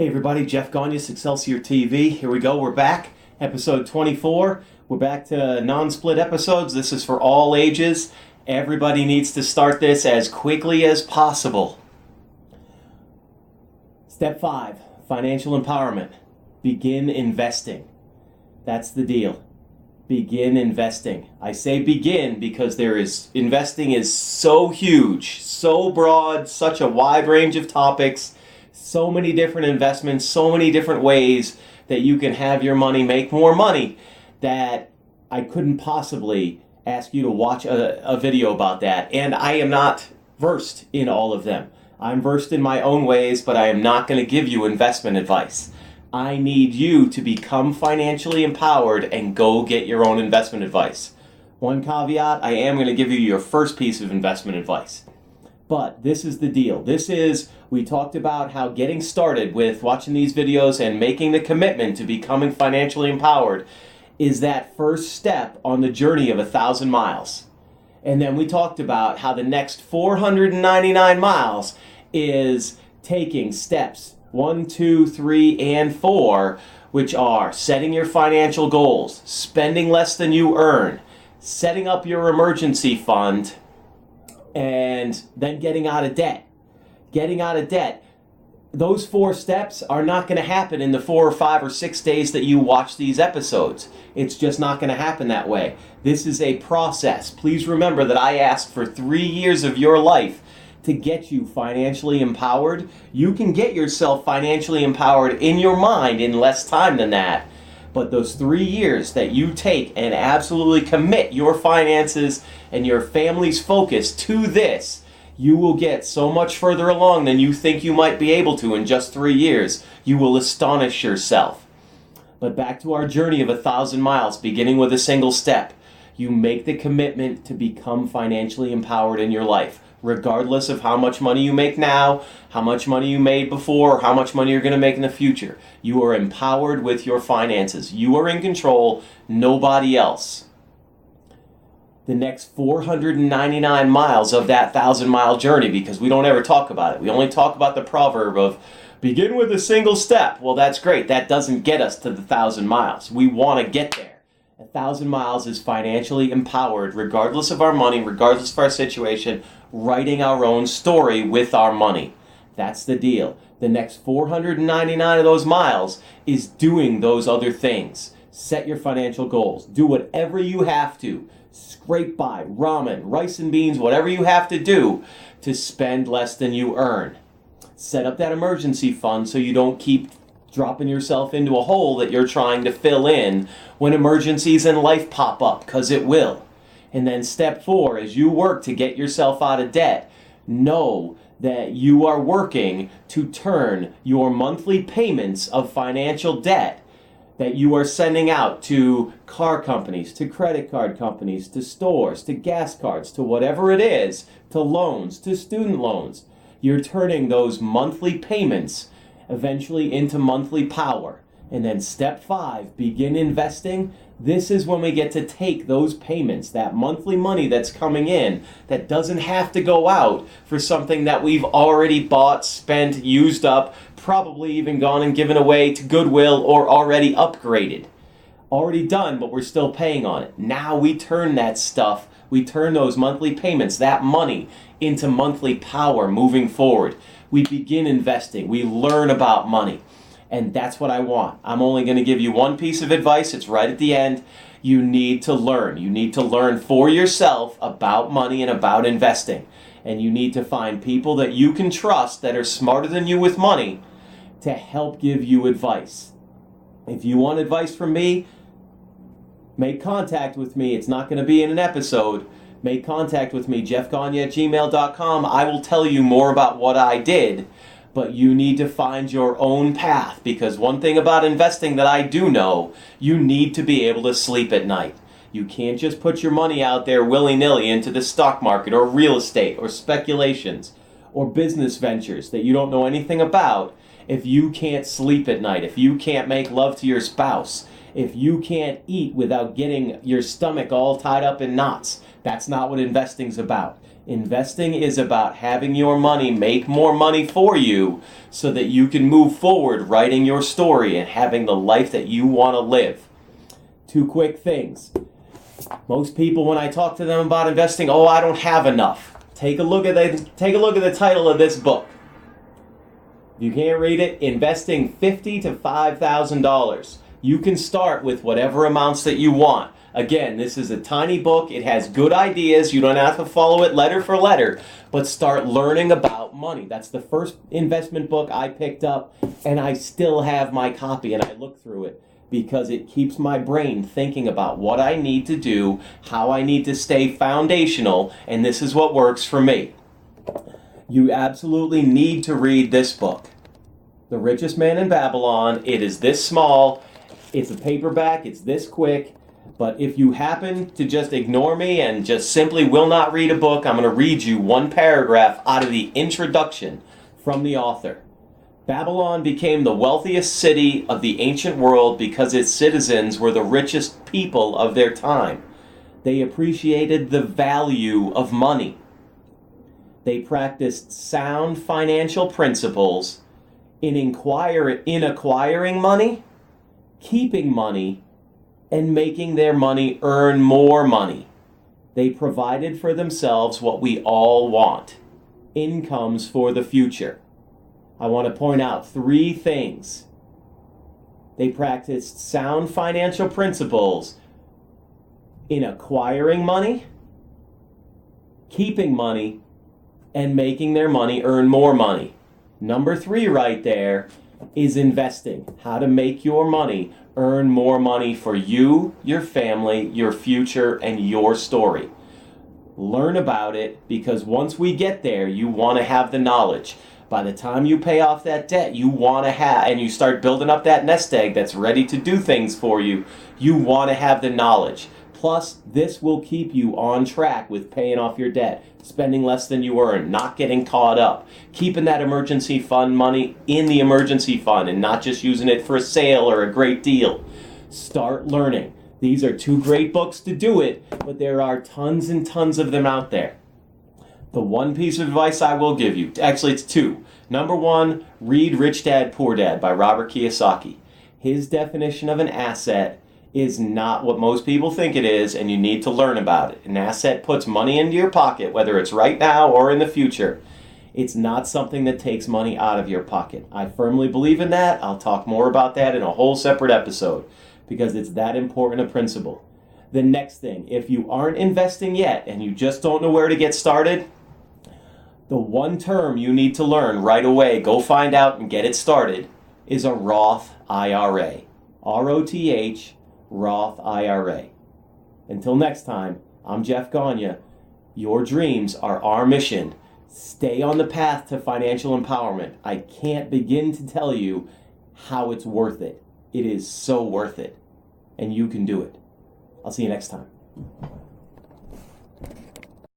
Hey everybody, Jeff Gagne, Succelsior TV. Here we go, we're back. Episode 24. We're back to non-split episodes. This is for all ages. Everybody needs to start this as quickly as possible. Step 5, financial empowerment. Begin investing. That's the deal. Begin investing. I say begin because investing is so huge, so broad, such a wide range of topics. So many different investments, so many different ways that you can have your money make more money that I couldn't possibly ask you to watch a video about that. And I am not versed in all of them. I'm versed in my own ways, but I am not going to give you investment advice. I need you to become financially empowered and go get your own investment advice. One caveat, I am going to give you your first piece of investment advice. But this is the deal. We talked about how getting started with watching these videos and making the commitment to becoming financially empowered is that first step on the journey of 1,000 miles. And then we talked about how the next 499 miles is taking steps 1, 2, 3, and 4, which are setting your financial goals, spending less than you earn, setting up your emergency fund, and then getting out of debt. Getting out of debt. Those 4 steps are not going to happen in the 4 or 5 or 6 days that you watch these episodes. It's just not going to happen that way. This is a process. Please remember that I asked for 3 years of your life to get you financially empowered. You can get yourself financially empowered in your mind in less time than that. But those 3 years that you take and absolutely commit your finances and your family's focus to this, you will get so much further along than you think you might be able to in just 3 years. You will astonish yourself. But back to our journey of 1,000 miles, beginning with a single step. You make the commitment to become financially empowered in your life, regardless of how much money you make now, how much money you made before, or how much money you're going to make in the future. You are empowered with your finances. You are in control, nobody else. The next 499 miles of that 1,000-mile journey, because we don't ever talk about it. We only talk about the proverb of begin with a single step. Well, that's great. That doesn't get us to the 1,000 miles. We want to get there. 1,000 miles is financially empowered, regardless of our money, regardless of our situation, writing our own story with our money. That's the deal. The next 499 of those miles is doing those other things. Set your financial goals. Do whatever you have to. Scrape by, ramen, rice and beans, whatever you have to do to spend less than you earn. Set up that emergency fund so you don't keep dropping yourself into a hole that you're trying to fill in when emergencies in life pop up, because it will. And then step 4, as you work to get yourself out of debt, know that you are working to turn your monthly payments of financial debt that you are sending out to car companies, to credit card companies, to stores, to gas cards, to whatever it is, to loans, to student loans. You're turning those monthly payments eventually into monthly power. And then step 5, begin investing. This is when we get to take those payments, that monthly money that's coming in, that doesn't have to go out for something that we've already bought, spent, used up, probably even gone and given away to Goodwill or already upgraded. Already done, but we're still paying on it. Now we turn that stuff, we turn those monthly payments, that money, into monthly power moving forward. We begin investing. We learn about money. And that's what I want. I'm only going to give you one piece of advice. It's right at the end. You need to learn. You need to learn for yourself about money and about investing. And you need to find people that you can trust that are smarter than you with money to help give you advice. If you want advice from me, make contact with me. It's not going to be in an episode. Make contact with me, jeffgagne@gmail.com. I will tell you more about what I did. But you need to find your own path, because one thing about investing that I do know, you need to be able to sleep at night. You can't just put your money out there willy-nilly into the stock market or real estate or speculations or business ventures that you don't know anything about if you can't sleep at night, if you can't make love to your spouse, if you can't eat without getting your stomach all tied up in knots. That's not what investing's about. Investing is about having your money make more money for you so that you can move forward writing your story and having the life that you want to live. 2 quick things. Most people, when I talk to them about investing, oh, I don't have enough. Take a look at the title of this book. If you can't read it, investing $50,000 to $5,000. You can start with whatever amounts that you want. Again, this is a tiny book. It has good ideas. You don't have to follow it letter for letter, but start learning about money. That's the first investment book I picked up, and I still have my copy, and I look through it because it keeps my brain thinking about what I need to do, how I need to stay foundational, and this is what works for me. You absolutely need to read this book, The Richest Man in Babylon. It is this small. It's a paperback. It's this quick. But if you happen to just ignore me and just simply will not read a book, I'm going to read you one paragraph out of the introduction from the author. Babylon became the wealthiest city of the ancient world because its citizens were the richest people of their time. They appreciated the value of money. They practiced sound financial principles in acquiring money, keeping money, and making their money earn more money. They provided for themselves what we all want: incomes for the future. I want to point out 3 things. They practiced sound financial principles in acquiring money, keeping money, and making their money earn more money. Number 3 right there is investing. How to make your money earn more money for you, your family, your future, and your story. Learn about it, because once we get there, you want to have the knowledge. By the time you pay off that debt, you want to have, and you start building up that nest egg that's ready to do things for you, you want to have the knowledge. Plus, this will keep you on track with paying off your debt, spending less than you earn, not getting caught up, keeping that emergency fund money in the emergency fund and not just using it for a sale or a great deal. Start learning. These are 2 great books to do it, but there are tons and tons of them out there. The one piece of advice I will give you, actually it's 2. Number 1, read Rich Dad, Poor Dad by Robert Kiyosaki. His definition of an asset is not what most people think it is, and you need to learn about it. An asset puts money into your pocket, whether it's right now or in the future. It's not something that takes money out of your pocket. I firmly believe in that. I'll talk more about that in a whole separate episode because it's that important a principle. The next thing, if you aren't investing yet and you just don't know where to get started, the one term you need to learn right away, go find out and get it started, is a Roth IRA. ROTH, Roth IRA. Until next time, I'm Jeff Gagne. Your dreams are our mission. Stay on the path to financial empowerment. I can't begin to tell you how it's worth it. It is so worth it. And you can do it. I'll see you next time.